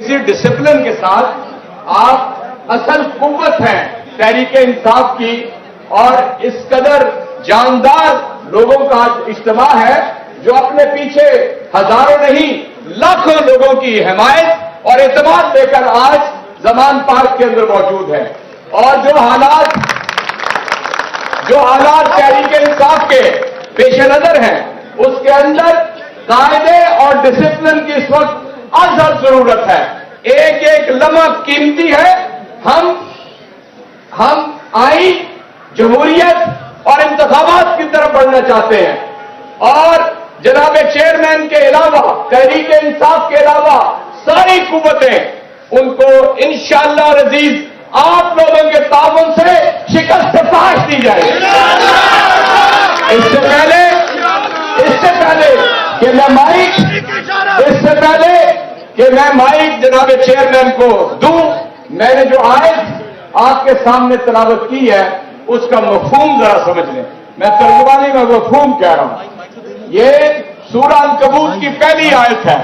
इसी डिसिप्लिन के साथ आप असल कुव्वत हैं तहरीक इंसाफ की, और इस कदर जानदार लोगों का इज्तिमा है जो अपने पीछे हजारों नहीं लाखों लोगों की हिमायत और एतमाद लेकर आज जमान पार्क के अंदर मौजूद है। और जो हालात तहरीक इंसाफ के पेश नजर हैं, उसके अंदर कायदे और डिसिप्लिन की इस वक्त अज़हर जरूरत है। एक एक लम्हा कीमती है। हम आईन, जमहूरियत और इंतखाबात की तरफ बढ़ना चाहते हैं, और जनाब चेयरमैन के अलावा, तहरीक इंसाफ के अलावा सारी कुव्वतें उनको इंशाअल्लाह और अजीज आप लोगों के ताउन से शिकस्त फाश दी जाएगी। इससे पहले कि मैं माइक जनाब चेयरमैन को दूं, मैंने जो आयत आपके सामने तिलावत की है उसका मफहूम जरा समझ लें। मैं तर्जुमानी में मफहूम कह रहा हूं। ये सूरह अनकबूत की पहली आयत है,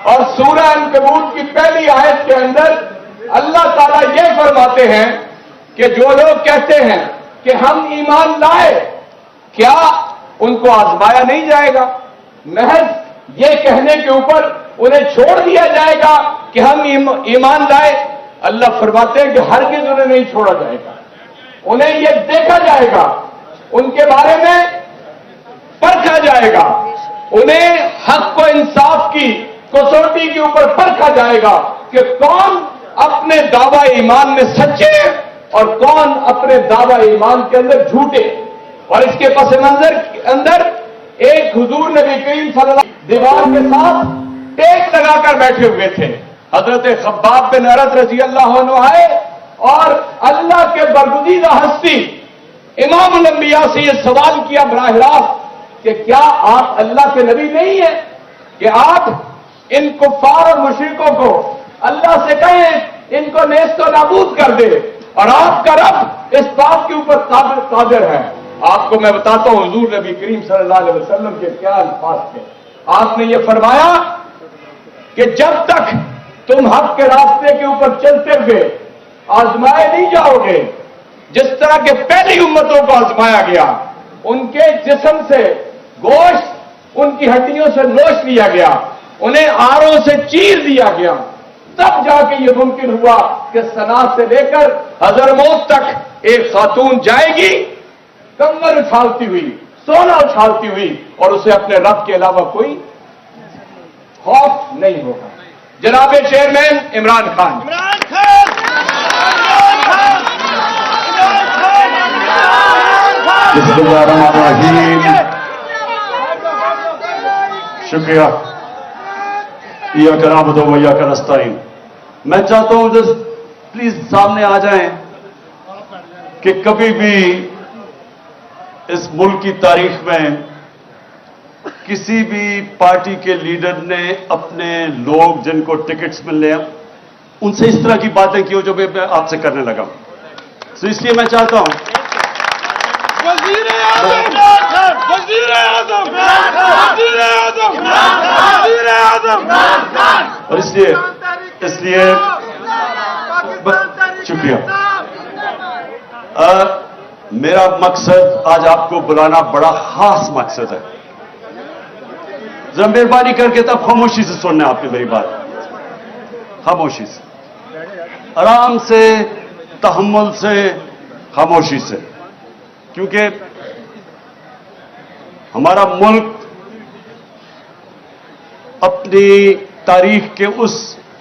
और सूरह अनकबूत की पहली आयत के अंदर अल्लाह ताला ये फरमाते हैं कि जो लोग कहते हैं कि हम ईमान लाए, क्या उनको आजमाया नहीं जाएगा? महज ये कहने के ऊपर उन्हें छोड़ दिया जाएगा कि हम ईमान लाए? अल्लाह फरमाते हैं कि हरगिज़ उन्हें नहीं छोड़ा जाएगा। उन्हें यह देखा जाएगा, उनके बारे में परखा जाएगा, उन्हें हक व इंसाफ की कसौटी के ऊपर परखा जाएगा कि कौन अपने दावा ईमान में सच्चे और कौन अपने दावा ईमान के अंदर झूठे। और इसके पस मंजर के अंदर एक हुजूर नबी करीम सल्लल्लाहु अलैहि वसल्लम दीवार के साथ टेक लगाकर बैठे हुए थे। हजरत खब्बाब बिन अरत रजी अल्लाह अन्हु आए और अल्लाह के बरगुज़ीदा हस्ती इमाम उल अंबिया से यह सवाल किया बराह रास्त कि क्या आप अल्लाह के नबी नहीं हैं कि आप इन कुफ्फार और मुशरिकों को अल्लाह से कहें इनको नेस्त व नाबूद कर दे, और आपका रब इस बात के ऊपर कादिर है। आपको मैं बताता हूं हुजूर नबी करीम सल्लल्लाहु अलैहि वसल्लम के क्या अल्फाज थे। आपने ये फरमाया कि जब तक तुम हक के रास्ते के ऊपर चलते हुए आजमाए नहीं जाओगे, जिस तरह के पहली उम्मतों को आजमाया गया, उनके जिस्म से गोश्त उनकी हड्डियों से नोच लिया गया, उन्हें आरों से चीर दिया गया, तब जाके ये मुमकिन हुआ कि सना से लेकर हजरमौत तक एक खातून जाएगी कमर उछालती हुई, सोना उछालती हुई, और उसे अपने रब के अलावा कोई खौफ नहीं होगा। जनाब चेयरमैन इमरान खान, शुक्रिया। या करा बदो वैया का नस्ताइन। मैं चाहता हूं जस्ट प्लीज सामने आ जाएं कि कभी भी इस मुल्क की तारीख में किसी भी पार्टी के लीडर ने अपने लोग जिनको टिकट्स मिलने हैं उनसे इस तरह की बातें की हो जो मैं आपसे करने लगा। तो इसलिए मैं चाहता हूं और इसलिए शुक्रिया। मेरा मकसद आज आपको बुलाना बड़ा खास मकसद है। जरा मेहरबानी करके तब खामोशी से सुनना आपने मेरी बात, खामोशी से, आराम से, तहम्मुल से, खामोशी से, क्योंकि हमारा मुल्क अपनी तारीख के उस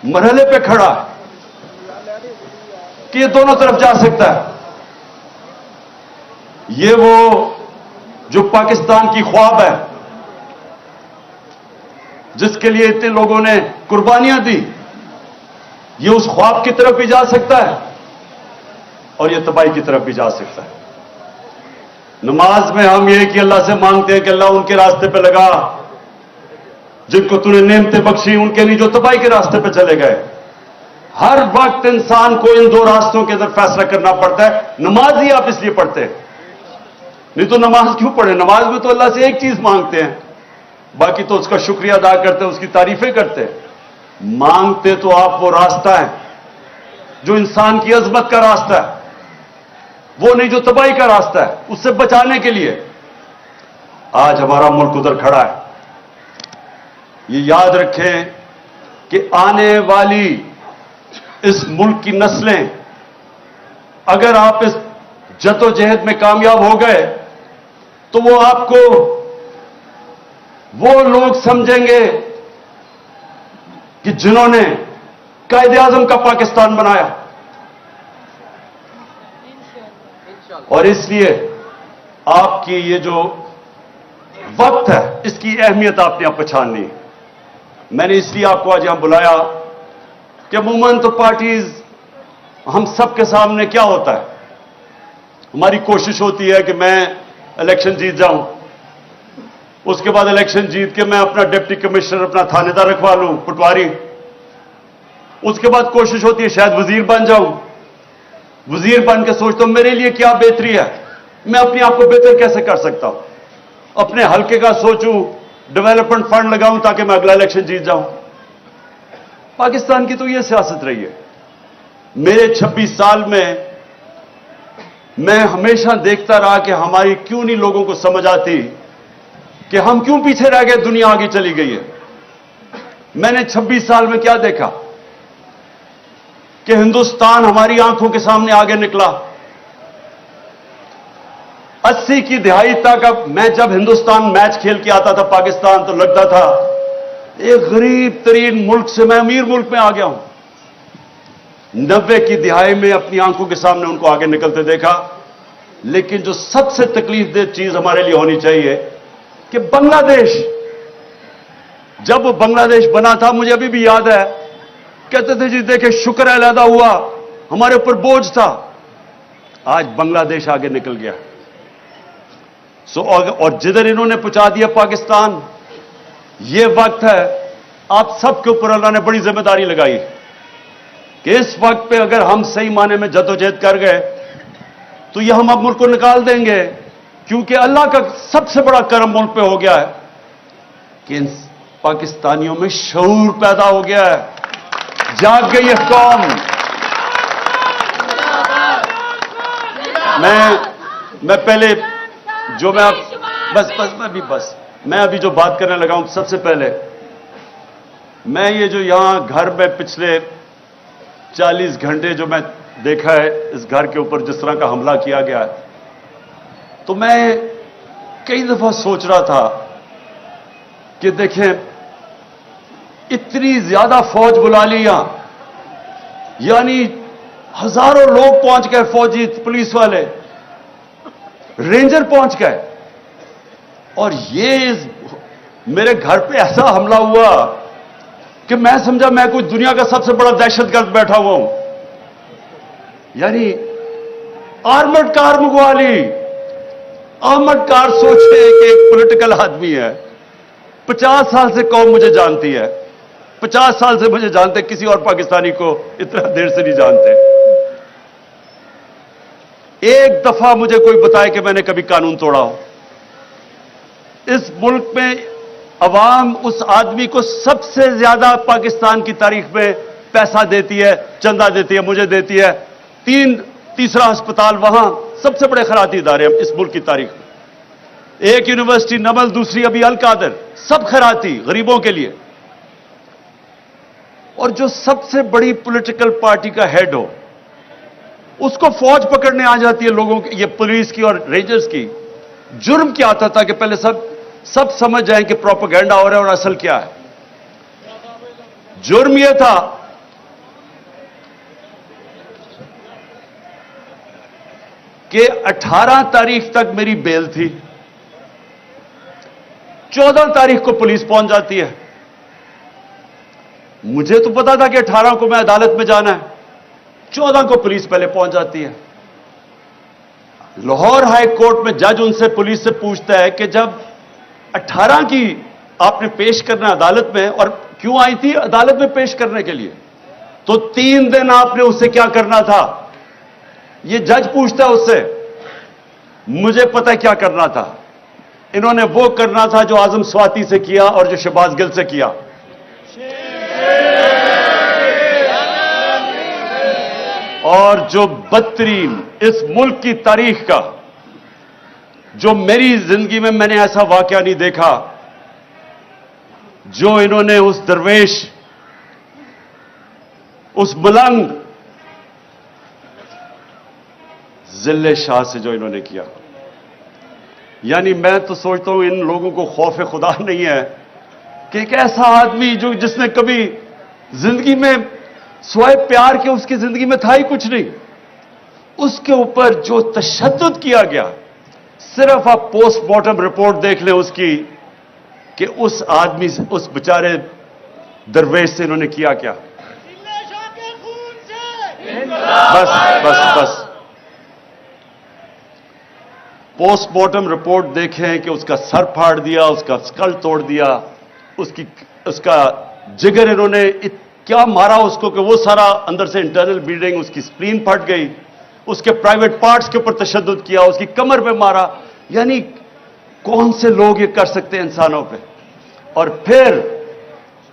मरहले पे खड़ा है कि ये दोनों तरफ जा सकता है। ये वो जो पाकिस्तान की ख्वाब है, जिसके लिए इतने लोगों ने कुर्बानियां दी, ये उस ख्वाब की तरफ भी जा सकता है और ये तबाही की तरफ भी जा सकता है। नमाज में हम ये कि अल्लाह से मांगते हैं कि अल्लाह उनके रास्ते पे लगा जिनको तूने नेमतें बख्शी, उनके लिए जो तबाही के रास्ते पे चले गए। हर वक्त इंसान को इन दो रास्तों के अंदर फैसला करना पड़ता है। नमाज ही आप इसलिए पढ़ते हैं, नहीं तो नमाज क्यों पढ़े? नमाज में तो अल्लाह से एक चीज मांगते हैं, बाकी तो उसका शुक्रिया अदा करते हैं, उसकी तारीफें करते हैं। मांगते तो आप वो रास्ता है जो इंसान की अजमत का रास्ता है, वो नहीं जो तबाही का रास्ता है। उससे बचाने के लिए आज हमारा मुल्क उधर खड़ा है। ये याद रखें कि आने वाली इस मुल्क की नस्लें, अगर आप इस जद्दोजहद में कामयाब हो गए तो वो आपको वो लोग समझेंगे कि जिन्होंने कायदे आजम का पाकिस्तान बनाया। और इसलिए आपकी ये जो वक्त है, इसकी अहमियत आपने अब पहचाननी है। मैंने इसलिए आपको आज यहां बुलाया कि अमूमन तो पार्टीज, हम सबके सामने क्या होता है, हमारी कोशिश होती है कि मैं इलेक्शन जीत जाऊं, उसके बाद इलेक्शन जीत के मैं अपना डिप्टी कमिश्नर, अपना थानेदार रखवा लूं, पटवारी। उसके बाद कोशिश होती है शायद वजीर बन जाऊं। वजीर बन के सोचता हूं मेरे लिए क्या बेहतरी है, मैं अपने आप को बेहतर कैसे कर सकता हूं, अपने हल्के का सोचूं, डेवलपमेंट फंड लगाऊं ताकि मैं अगला इलेक्शन जीत जाऊं। पाकिस्तान की तो यह सियासत रही है। मेरे 26 साल में मैं हमेशा देखता रहा कि हमारी क्यों नहीं लोगों को समझ आती कि हम क्यों पीछे रह गए, दुनिया आगे चली गई है। मैंने 26 साल में क्या देखा कि हिंदुस्तान हमारी आंखों के सामने आगे निकला। 80 की दहाई तक, अब मैं जब हिंदुस्तान मैच खेल के आता था पाकिस्तान, तो लगता था एक गरीब तरीन मुल्क से मैं अमीर मुल्क में आ गया हूं। 90 की दहाई में अपनी आंखों के सामने उनको आगे निकलते देखा। लेकिन जो सबसे तकलीफदेह चीज हमारे लिए होनी चाहिए कि बांग्लादेश, जब वो बांग्लादेश बना था, मुझे अभी भी याद है, कहते थे जी देखे शुक्र है अलहदा हुआ, हमारे ऊपर बोझ था। आज बांग्लादेश आगे निकल गया। और जिधर इन्होंने पहुंचा दिया पाकिस्तान, ये वक्त है आप सबके ऊपर अल्लाह ने बड़ी जिम्मेदारी लगाई कि इस वक्त पे अगर हम सही माने में जद्दोजहद कर गए तो ये हम अब मुल्क को निकाल देंगे। क्योंकि अल्लाह का सबसे बड़ा करम मुल्क पे हो गया है कि इन पाकिस्तानियों में शऊर पैदा हो गया है, जाग गई है कौम। मैं पहले जो मैं मैं अभी जो बात करने लगा हूं, सबसे पहले मैं ये जो यहां घर में पिछले 40 घंटे जो मैं देखा है इस घर के ऊपर जिस तरह का हमला किया गया है, तो मैं कई दफा सोच रहा था कि देखें इतनी ज्यादा फौज बुला ली यहां, यानी हजारों लोग पहुंच गए, फौजी, पुलिस वाले, रेंजर पहुंच गए। और ये मेरे घर पे ऐसा हमला हुआ कि मैं समझा मैं कोई दुनिया का सबसे बड़ा दहशतगर्द बैठा हुआ हूं। यानी आर्मर्ड कार मंगवा ली। आर्मर्ड कार, सोचे कि एक पॉलिटिकल आदमी है, 50 साल से कौम मुझे जानती है, 50 साल से मुझे जानते, किसी और पाकिस्तानी को इतना देर से नहीं जानते। एक दफा मुझे कोई बताए कि मैंने कभी कानून तोड़ा हो। इस मुल्क में अवाम उस आदमी को सबसे ज्यादा पाकिस्तान की तारीख में पैसा देती है, चंदा देती है, मुझे देती है। तीसरा अस्पताल वहां, सबसे बड़े खैराती इदारे हैं इस मुल्क की तारीख में। एक यूनिवर्सिटी नमल, दूसरी अभी अल कादर, सब खैराती गरीबों के लिए। और जो सबसे बड़ी पॉलिटिकल पार्टी का हेड हो, उसको फौज पकड़ने आ जाती है लोगों की, ये पुलिस की और रेंजर्स की। जुर्म क्या आता था कि पहले सब समझ जाएं कि प्रोपेगेंडा हो रहा है और असल क्या है। जुर्म यह था कि 18 तारीख तक मेरी बेल थी, 14 तारीख को पुलिस पहुंच जाती है। मुझे तो पता था कि 18 को मैं अदालत में जाना है, 14 को पुलिस पहले पहुंच जाती है। लाहौर हाई कोर्ट में जज उनसे, पुलिस से पूछता है कि जब 18 की आपने पेश करना अदालत में, और क्यों आई थी अदालत में पेश करने के लिए, तो 3 दिन आपने उससे क्या करना था, ये जज पूछता है उससे। मुझे पता है क्या करना था, इन्होंने वो करना था जो आजम स्वाति से किया और जो शहबाज गिल से किया। और जो बदतरीन इस मुल्क की तारीख का, जो मेरी जिंदगी में मैंने ऐसा वाकया नहीं देखा, जो इन्होंने उस दरवेश, उस मलंग जिल्ले शाह से जो इन्होंने किया। यानी मैं तो सोचता हूं इन लोगों को खौफ खुदा नहीं है कि एक ऐसा आदमी जो जिसने कभी जिंदगी में स्वाय प्यार के उसकी जिंदगी में था ही कुछ नहीं, उसके ऊपर जो तशद्दुद किया गया। सिर्फ आप पोस्टमार्टम रिपोर्ट देख लें उसकी कि उस आदमी से, उस बेचारे दरवेश से इन्होंने किया क्या। बस बस बस पोस्टमार्टम रिपोर्ट देखें कि उसका सर फाड़ दिया, उसका स्कल तोड़ दिया, उसका जिगर इन्होंने क्या मारा उसको कि वो सारा अंदर से इंटरनल ब्लीडिंग, उसकी स्प्लीन फट गई, उसके प्राइवेट पार्ट्स के ऊपर तशद्दुद किया, उसकी कमर पे मारा। यानी कौन से लोग ये कर सकते हैं इंसानों पे। और फिर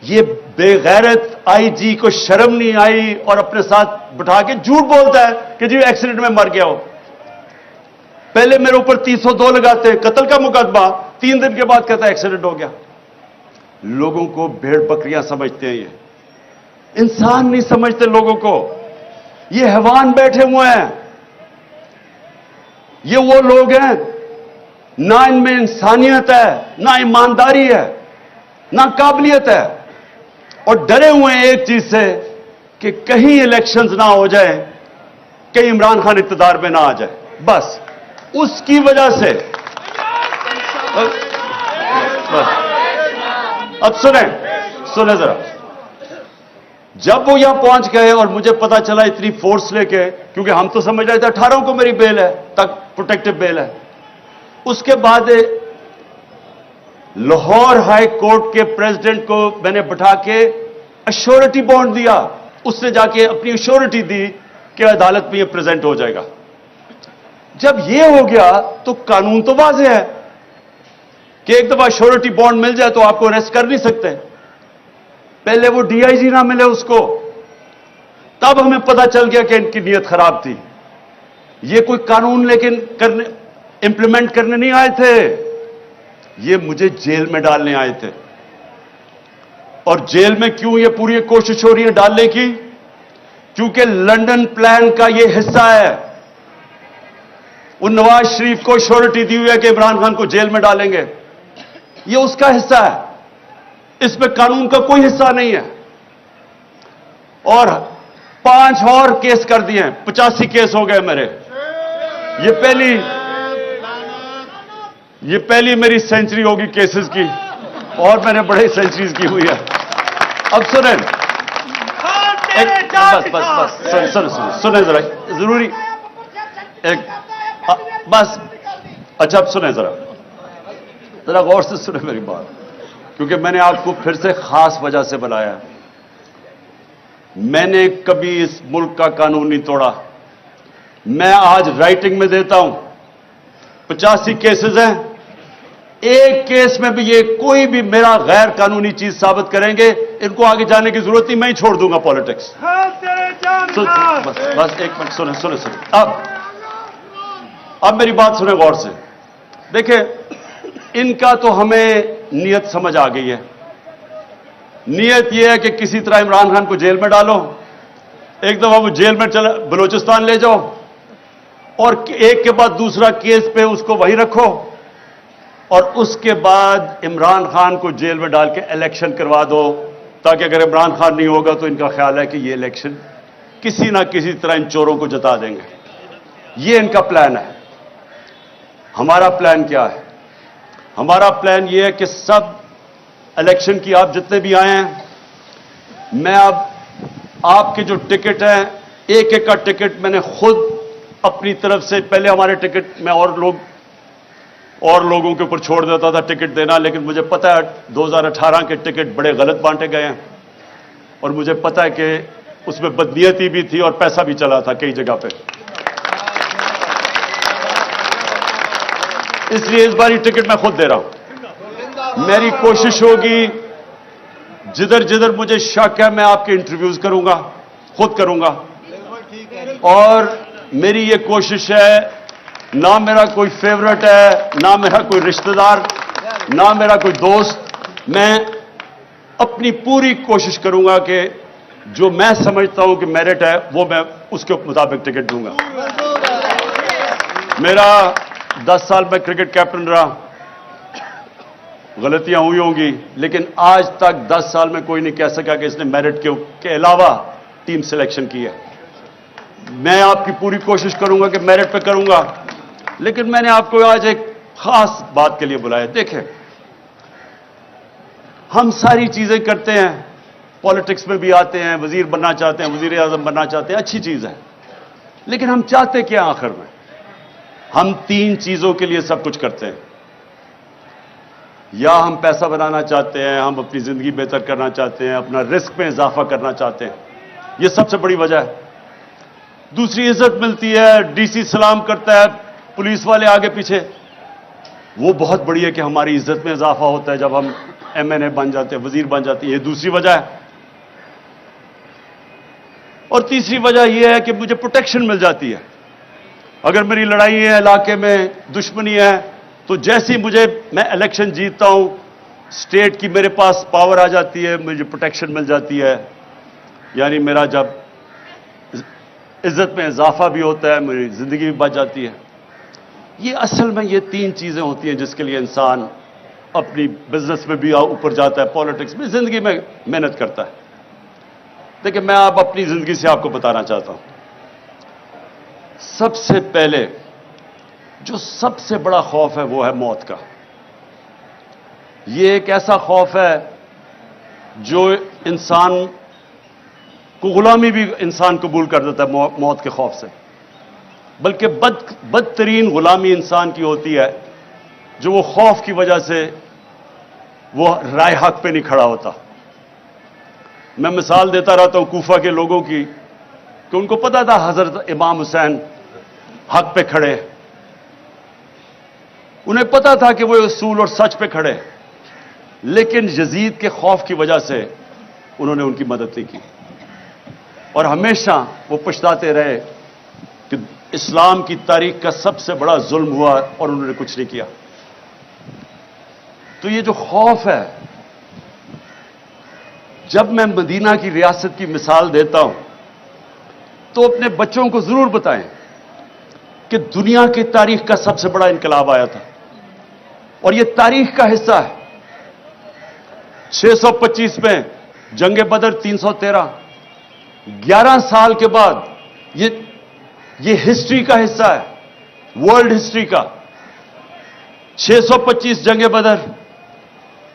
ये बेगैरत आईजी को शर्म नहीं आई और अपने साथ बिठा के झूठ बोलता है कि जी एक्सीडेंट में मर गया हो। पहले मेरे ऊपर 302 लगाते, कत्ल का मुकदमा, 3 दिन के बाद कहता है एक्सीडेंट हो गया। लोगों को भेड़ बकरियां समझते हैं, ये इंसान नहीं समझते लोगों को। ये हैवान बैठे हुए हैं, ये वो लोग हैं ना इनमें इंसानियत है, ना ईमानदारी है, ना काबिलियत है, और डरे हुए हैं एक चीज से कि कहीं इलेक्शंस ना हो जाए, कहीं इमरान खान इक़्तिदार में ना आ जाए। बस उसकी वजह से अब सुने जरा, जब वो यहां पहुंच गए और मुझे पता चला इतनी फोर्स लेके, क्योंकि हम तो समझ रहे थे 18 को मेरी बेल है, तक प्रोटेक्टिव बेल है। उसके बाद लाहौर हाई कोर्ट के प्रेसिडेंट को मैंने बिठा के अश्योरिटी बॉन्ड दिया, उसने जाके अपनी अश्योरिटी दी कि अदालत में ये प्रेजेंट हो जाएगा। जब ये हो गया तो कानून तो वाज़ेह है कि एक दफा अश्योरिटी बॉन्ड मिल जाए तो आपको अरेस्ट कर नहीं सकते। पहले वो डीआईजी ना मिले उसको, तब हमें पता चल गया कि इनकी नीयत खराब थी। ये कोई कानून लेकिन इंप्लीमेंट करने नहीं आए थे, ये मुझे जेल में डालने आए थे। और जेल में क्यों ये पूरी कोशिश हो रही है डालने की? क्योंकि लंदन प्लान का ये हिस्सा है। वो नवाज शरीफ को श्योरिटी दी हुई है कि इमरान खान को जेल में डालेंगे, ये उसका हिस्सा है, इसमें कानून का कोई हिस्सा नहीं है। और 5 और केस कर दिए हैं, 85 केस हो गए मेरे। ये पहली मेरी सेंचुरी होगी केसेस की, और मैंने बड़े सेंचुरीज की हुई है। अब सुने, सुने जरा, जरूरी एक बस, अच्छा अब सुने जरा गौर से सुने मेरी बात, क्योंकि मैंने आपको फिर से खास वजह से बुलाया है। मैंने कभी इस मुल्क का कानून नहीं तोड़ा। मैं आज राइटिंग में देता हूं, 85 केसेस हैं, एक केस में भी ये कोई भी मेरा गैर कानूनी चीज साबित करेंगे, इनको आगे जाने की जरूरत नहीं, मैं ही छोड़ दूंगा पॉलिटिक्स। बस एक मिनट सुने। अब मेरी बात सुने गौर से। देखिए, इनका तो हमें नियत समझ आ गई है। नियत यह है कि किसी तरह इमरान खान को जेल में डालो, एक दफा वो जेल में चला बलूचिस्तान ले जाओ, और एक के बाद दूसरा केस पे उसको वहीं रखो, और उसके बाद इमरान खान को जेल में डाल के इलेक्शन करवा दो, ताकि अगर इमरान खान नहीं होगा तो इनका ख्याल है कि ये इलेक्शन किसी ना किसी तरह इन चोरों को जिता देंगे। ये इनका प्लान है। हमारा प्लान क्या है? हमारा प्लान यह है कि सब इलेक्शन की आप जितने भी आए हैं, मैं अब आपके जो टिकट हैं, एक एक का टिकट मैंने खुद अपनी तरफ से, पहले हमारे टिकट में और लोगों के ऊपर छोड़ देता था टिकट देना, लेकिन मुझे पता है 2018 के टिकट बड़े गलत बांटे गए हैं, और मुझे पता है कि उसमें बदनीयती भी थी और पैसा भी चला था कई जगह पे। इसलिए इस बार टिकट मैं खुद दे रहा हूं। मेरी कोशिश होगी जिधर जिधर मुझे शक है मैं आपके इंटरव्यूज करूंगा, खुद करूंगा। اور میری یہ کوشش ہے، نہ میرا کوئی فیورٹ ہے، نہ میرا کوئی رشتہ دار، نہ میرا کوئی دوست، میں اپنی پوری کوشش کروں گا کہ جو میں سمجھتا ہوں کہ میرٹ ہے وہ میں اس کے مطابق ٹکٹ دوں گا۔ میرا 10 سال میں کرکٹ کیپٹن رہا، غلطیاں ہوئی ہوں گی، لیکن آج تک 10 سال میں کوئی نہیں کہہ سکا کہ اس نے میرٹ کے علاوہ ٹیم سلیکشن کی ہے۔ میں آپ کی پوری کوشش کروں گا کہ میرٹ پہ کروں گا، لیکن میں نے آپ کو آج ایک خاص بات کے لیے بلایا۔ دیکھیں، ہم ساری چیزیں کرتے ہیں، پالیٹکس میں بھی آتے ہیں، وزیر بننا چاہتے ہیں، وزیر اعظم بننا چاہتے ہیں، اچھی چیز ہے، لیکن ہم چاہتے کیا آخر میں؟ ہم 3 چیزوں کے لیے سب کچھ کرتے ہیں، یا ہم پیسہ بنانا چاہتے ہیں، ہم اپنی زندگی بہتر کرنا چاہتے ہیں، اپنا رزق میں اضافہ کرنا چاہتے ہیں، یہ سب سے بڑی وجہ ہے۔ دوسری عزت ملتی ہے، ڈی سی سلام کرتا ہے، پولیس والے آگے پیچھے، وہ بہت بڑی ہے کہ ہماری عزت میں اضافہ ہوتا ہے جب ہم ایم این اے بن جاتے ہیں، وزیر بن جاتے ہیں، یہ دوسری وجہ ہے۔ اور تیسری وجہ یہ ہے کہ مجھے پروٹیکشن مل جاتی ہے۔ اگر میری لڑائی ہے، علاقے میں دشمنی ہے، تو جیسے ہی میں الیکشن جیتتا ہوں، اسٹیٹ کی میرے پاس پاور آ جاتی ہے، مجھے پروٹیکشن مل جاتی ہے، یعنی میرا جب عزت میں اضافہ بھی ہوتا ہے، میری زندگی بھی بچ جاتی ہے۔ یہ اصل میں یہ 3 چیزیں ہوتی ہیں جس کے لیے انسان اپنی بزنس میں بھی اوپر جاتا ہے، پالیٹکس میں، زندگی میں محنت کرتا ہے۔ دیکھیں، میں اب اپنی زندگی سے آپ کو بتانا چاہتا ہوں۔ سب سے پہلے جو سب سے بڑا خوف ہے وہ ہے موت کا۔ یہ ایک ایسا خوف ہے جو انسان کو غلامی بھی انسان قبول کر دیتا ہے موت کے خوف سے، بلکہ بدترین غلامی انسان کی ہوتی ہے جو وہ خوف کی وجہ سے وہ رائے حق پہ نہیں کھڑا ہوتا۔ میں مثال دیتا رہتا ہوں کوفہ کے لوگوں کی کہ ان کو پتا تھا حضرت امام حسین حق پہ کھڑے، انہیں پتا تھا کہ وہ اصول اور سچ پہ کھڑے، لیکن یزید کے خوف کی وجہ سے انہوں نے ان کی مدد نہیں کی، اور ہمیشہ وہ پچھتاتے رہے کہ اسلام کی تاریخ کا سب سے بڑا ظلم ہوا اور انہوں نے کچھ نہیں کیا۔ تو یہ جو خوف ہے، جب میں مدینہ کی ریاست کی مثال دیتا ہوں تو اپنے بچوں کو ضرور بتائیں کہ دنیا کی تاریخ کا سب سے بڑا انقلاب آیا تھا، اور یہ تاریخ کا حصہ ہے۔ 625 میں جنگ بدر، 313، 11 سال کے بعد یہ ہسٹری کا حصہ ہے، ورلڈ ہسٹری کا۔ 625 جنگ بدر،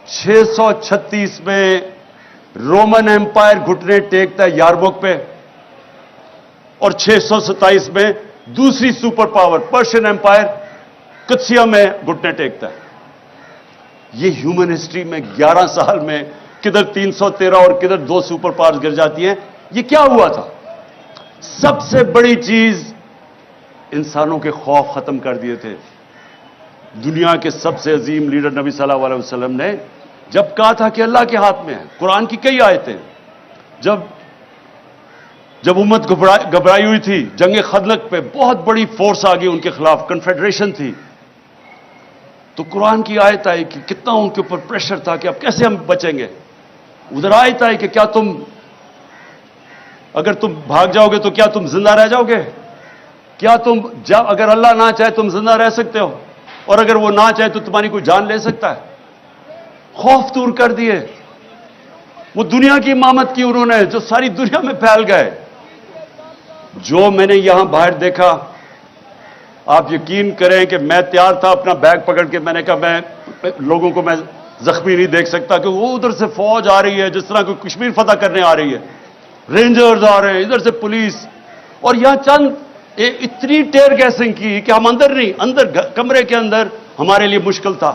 636 میں رومن ایمپائر گھٹنے ٹیکتا ہے یارموک پہ، اور 627 میں دوسری سپر پاور پرشین ایمپائر قدسیہ میں گھٹنے ٹیکتا ہے۔ یہ ہیومن ہسٹری میں 11 سال میں کدھر 313 اور کدھر 2 سپر پاورز گر جاتی ہیں۔ یہ کیا ہوا تھا؟ سب سے بڑی چیز، انسانوں کے خوف ختم کر دیے تھے۔ دنیا کے سب سے عظیم لیڈر نبی صلی اللہ علیہ وسلم نے جب کہا تھا کہ اللہ کے ہاتھ میں ہے، قرآن کی کئی آیتیں، جب امت گھبرائی ہوئی تھی جنگ خندق پہ، بہت بڑی فورس آ گئی ان کے خلاف، کنفیڈریشن تھی، تو قرآن کی آیت آئی کہ کتنا ان کے اوپر پریشر تھا کہ اب کیسے ہم بچیں گے۔ ادھر آیت آئی کہ کیا اگر تم بھاگ جاؤ گے تو کیا تم زندہ رہ جاؤ گے؟ کیا اگر اللہ نہ چاہے تم زندہ رہ سکتے ہو، اور اگر وہ نہ چاہے تو تمہاری کوئی جان لے سکتا ہے؟ خوف دور کر دیے۔ وہ دنیا کی امامت کی انہوں نے، جو ساری دنیا میں پھیل گئے۔ جو میں نے یہاں باہر دیکھا، آپ یقین کریں کہ میں تیار تھا اپنا بیگ پکڑ کے، میں نے کہا میں لوگوں کو میں زخمی نہیں دیکھ سکتا، کہ وہ ادھر سے فوج آ رہی ہے جس طرح کوئی کشمیر فتح کرنے آ رہی ہے، رینجرز آ رہے ہیں، ادھر سے پولیس، اور یہاں چند اتنی ٹیئر گیسنگ کی کہ ہم اندر کمرے کے اندر ہمارے لیے مشکل تھا۔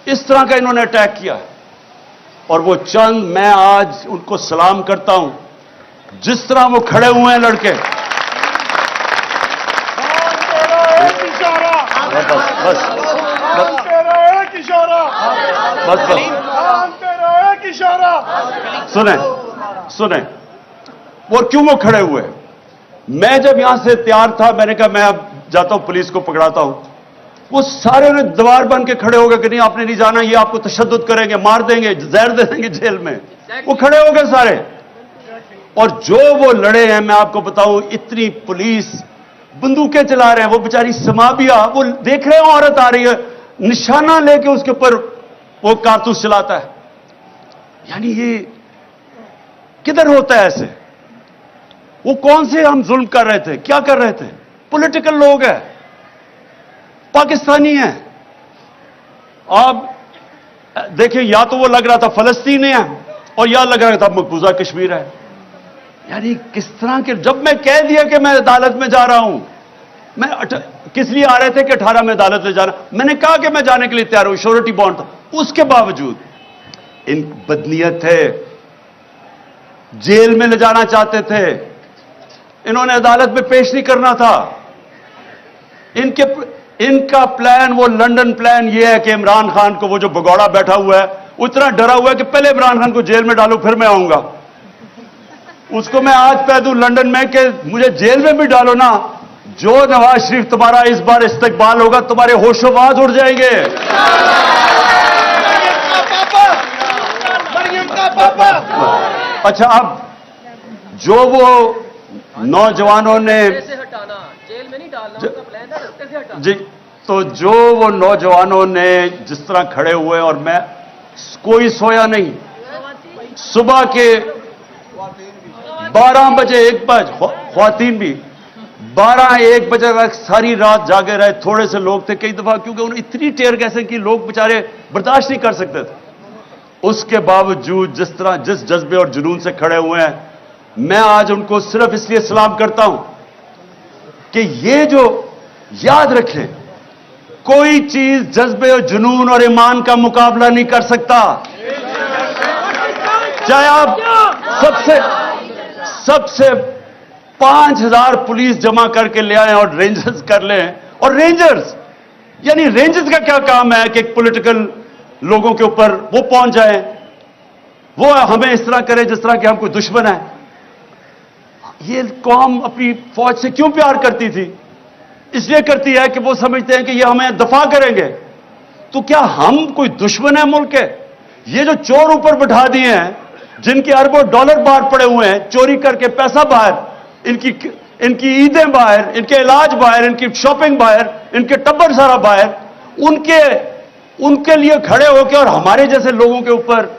اس طرح کا انہوں نے اٹیک کیا، اور وہ چند، میں آج ان کو سلام کرتا ہوں جس طرح وہ کھڑے ہوئے ہیں لڑکے۔ بس سنیں، وہ کیوں وہ کھڑے ہوئے؟ मैं जब यहां से तैयार था, मैंने कहा मैं अब जाता हूं, पुलिस को पकड़ाता हूं। वो सारे ने दीवार बन के खड़े हो गए कि नहीं आपने नहीं जाना, ये आपको तशद्दुद करेंगे, मार देंगे, जहर दे देंगे जेल में। वो खड़े हो गए सारे, और जो वो लड़े हैं, मैं आपको बताऊं, इतनी पुलिस बंदूकें चला रहे हैं। वो बेचारी समाबिया, वो देख रहे हैं औरत आ रही है, निशाना लेके उसके ऊपर वो कारतूस चलाता है। यानी ये किधर होता है ऐसे? वो कौन से हम जुल्म कर रहे थे, क्या कर रहे थे? पॉलिटिकल लोग हैं, पाकिस्तानी हैं। आप देखिए, या तो वो लग रहा था फलस्तीनी है और या लग रहा था मकबूजा कश्मीर है। यानी किस तरह के, जब मैं कह दिया कि मैं अदालत में जा रहा हूं, मैं किस लिए आ रहे थे कि 18 में अदालत में जाना, मैंने कहा कि मैं जाने के लिए तैयार हूं, श्योरिटी बॉन्ड था, उसके बावजूद इन बदनीयत थे, जेल में ले जाना चाहते थे, इन्होंने अदालत में पेश नहीं करना था। इनका प्लान, वो लंदन प्लान ये है कि इमरान खान को, वो जो भगौड़ा बैठा हुआ है, उतना डरा हुआ है कि पहले इमरान खान को जेल में डालो फिर मैं आऊंगा। उसको मैं आज कह दूं लंदन में कि मुझे जेल में भी डालो ना, जो नवाज शरीफ तुम्हारा इस बार इस्तकबाल होगा, तुम्हारे होशोबाज उड़ जाएंगे। अच्छा, अब जो वो नौजवानों ने जेल में नहीं डालना, उनका प्लान था रस्ते से हटाना। जी, तो जो वो नौजवानों ने जिस तरह खड़े हुए, और मैं कोई सोया नहीं, सुबह के 12 बजे 1 बजे, ख्वातीन भी 12-1 बजे तक सारी रात जागे रहे। थोड़े से लोग थे कई दफा, क्योंकि उन्हें इतनी टेर कैसे कि लोग बेचारे बर्दाश्त नहीं कर सकते थे। उसके बावजूद जिस तरह, जिस जज्बे और जुनून से खड़े हुए हैं, मैं आज उनको सिर्फ इसलिए सलाम करता हूं कि ये जो याद रखें, कोई चीज जज्बे और जुनून और ईमान का मुकाबला नहीं कर सकता। चाहे आप सबसे 5000 पुलिस जमा करके ले आए और रेंजर्स कर लें, और रेंजर्स, यानी रेंजर्स का क्या काम है कि पॉलिटिकल लोगों के ऊपर वो पहुंच जाए, वो हमें इस तरह करे जिस तरह कि हम कोई दुश्मन है। ये कौम अपनी फौज से क्यों प्यार करती थी? इसलिए करती है कि वो समझते हैं कि ये हमें दफा करेंगे। तो क्या हम कोई दुश्मन है मुल्क के? ये जो चोर ऊपर बैठा दिए हैं, जिनके अरबों डॉलर बाहर पड़े हुए हैं, चोरी करके पैसा बाहर, इनकी ईदें बाहर, इनके इलाज बाहर, इनकी शॉपिंग बाहर, इनके टब्बर सारा बाहर, उनके लिए खड़े होकर और हमारे जैसे लोगों के ऊपर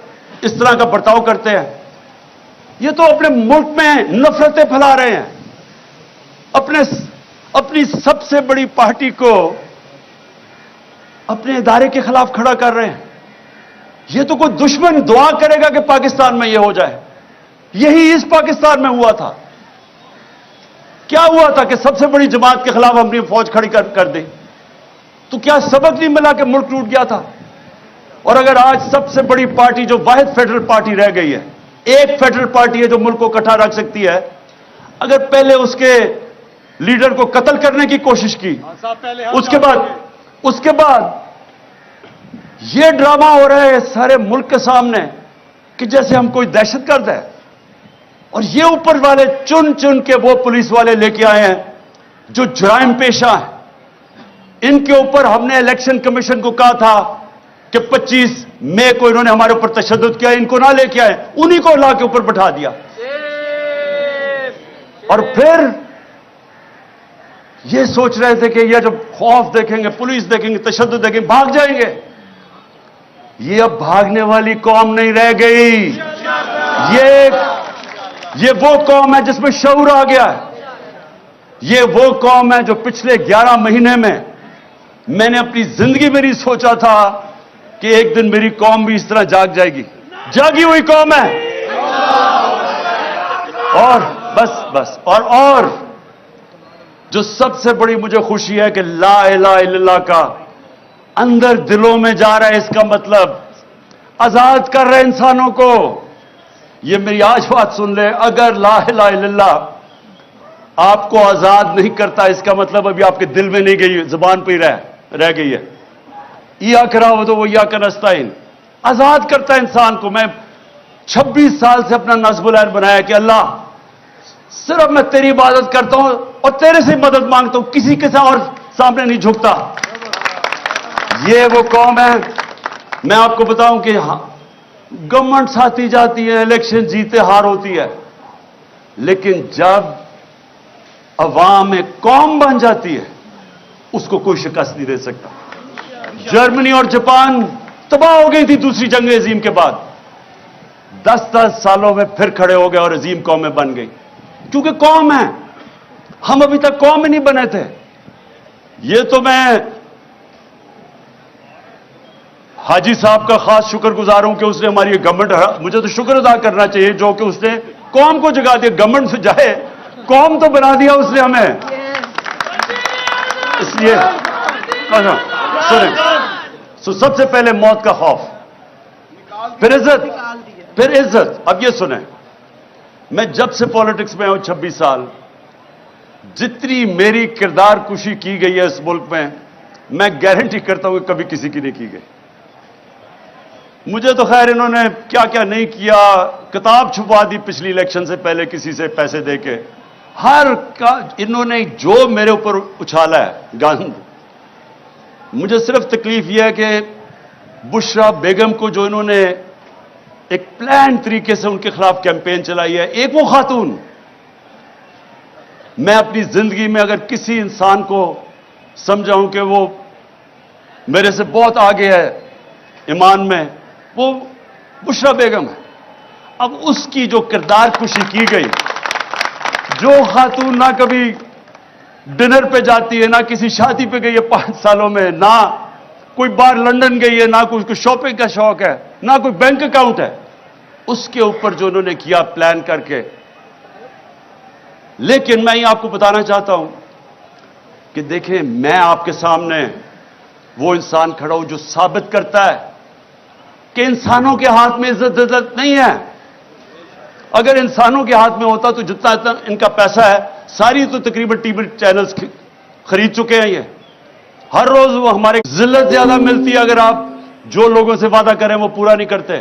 इस तरह का बर्ताव करते हैं। ये तो अपने मुल्क में नफरतें फैला रहे हैं, अपनी सबसे बड़ी पार्टी को अपने इदारे के खिलाफ खड़ा कर रहे हैं। ये तो कोई दुश्मन दुआ करेगा कि पाकिस्तान में यह हो जाए। यही इस पाकिस्तान में हुआ था। क्या हुआ था कि सबसे बड़ी जमात के खिलाफ हमने फौज खड़ी कर दी। तो क्या सबक नहीं मिला कि मुल्क टूट गया था? और अगर आज सबसे बड़ी पार्टी, जो वाहिद फेडरल पार्टी रह गई है, एक फेडरल पार्टी है जो मुल्क को इकट्ठा रख सकती है, अगर पहले उसके लीडर को कत्ल करने की कोशिश की, उसके बाद ये ड्रामा हो रहा है सारे मुल्क के सामने कि जैसे हम कोई दहशतगर्द है, और ये ऊपर वाले चुन चुन के वो पुलिस वाले लेके आए हैं जो जुराइम पेशा है। इनके ऊपर हमने इलेक्शन कमीशन को कहा था कि 25 मई को इन्होंने हमारे ऊपर तशद्दुद किया, इनको ना लेके आए, उन्हीं को ला के ऊपर बैठा दिया। और फिर ये सोच रहे थे कि ये जब खौफ देखेंगे, पुलिस देखेंगे, तशद्दुद देखेंगे, भाग जाएंगे। ये अब भागने वाली कौम नहीं रह गई। ये वो कौम है जिसमें शऊर आ गया है। ये वो कौम है जो पिछले 11 महीने में मैंने अपनी जिंदगी में नहीं सोचा था कि एक दिन मेरी कौम भी इस तरह जाग जाएगी। जागी हुई कौम है। और बस और जो सबसे बड़ी मुझे खुशी है कि ला इलाहा इल्लल्लाह का अंदर दिलों में जा रहा है। इसका मतलब आजाद कर रहे इंसानों को। ये मेरी आज बात सुन ले, अगर ला इलाहा इल्लल्लाह आपको आजाद नहीं करता, इसका मतलब अभी आपके दिल में नहीं गई, जुबान पर ही रह गई है। या करा हो तो वो या का नस्ताइन आजाद करता है इंसान को। मैं 26 साल से अपना नस्बुल ऐन बनाया कि अल्लाह सिर्फ मैं तेरी इबादत करता हूं और तेरे से मदद मांगता हूं, किसी के साथ और सामने नहीं झुकता। ये वो कौम है। मैं आपको बताऊं कि गवर्नमेंट आती जाती है, इलेक्शन जीते हार होती है, लेकिन जब अवाम एक कौम बन जाती है उसको कोई शिकस्त नहीं दे सकता। जर्मनी और जापान तबाह हो गई थी दूसरी जंग अजीम के बाद, 10-10 सालों में फिर खड़े हो गए और अजीम कौमें बन गई, क्योंकि कौम है। हम अभी तक कौम में नहीं बने थे। ये तो मैं हाजी साहब का खास शुक्रगुजार हूं कि उसने हमारी गवर्नमेंट, मुझे तो शुक्र अदा करना चाहिए जो कि उसने कौम को जगा दिया। गवर्नमेंट से जाए, कौम तो बना दिया उसने हमें। इसलिए सुने, सबसे पहले मौत का खौफ, फिर इज्जत, फिर इज्जत। अब ये सुने, मैं जब से पॉलिटिक्स में हूं 26 साल, जितनी मेरी किरदार कुशी की गई है इस मुल्क में, मैं गारंटी करता हूं कि कभी किसी की नहीं की गई। मुझे तो खैर इन्होंने क्या क्या नहीं किया, किताब छुपवा दी पिछली इलेक्शन से पहले किसी से पैसे देके, हर का इन्होंने जो मेरे ऊपर उछाला है गंद। मुझे सिर्फ तकलीफ यह है कि बुशरा बेगम को जो इन्होंने एक प्लान तरीके से उनके खिलाफ कैंपेन चलाई है, एक वो खातून। मैं अपनी जिंदगी में अगर किसी इंसान को समझाऊं कि वो मेरे से बहुत आगे है ईमान में, वो बुशरा बेगम है। अब उसकी जो किरदार कुशी की गई, जो खातून ना कभी डिनर पे जाती है, ना किसी शादी पे गई है 5 सालों में, ना कोई बार लंदन गई है, ना कोई शॉपिंग का शौक है, ना कोई बैंक अकाउंट है, उसके ऊपर जो उन्होंने किया प्लान करके। लेकिन मैं ये आपको बताना चाहता हूं कि देखें, मैं आपके सामने वो इंसान खड़ा हूं जो साबित करता है कि इंसानों के हाथ में इज्जत नहीं है। अगर इंसानों के हाथ में होता तो जितना इनका पैसा है, सारी तो तकरीबन टीवी चैनल्स खरीद चुके हैं। ये हर रोज वो हमारे जिल्लत ज्यादा मिलती है अगर आप जो लोगों से वादा करें वो पूरा नहीं करते।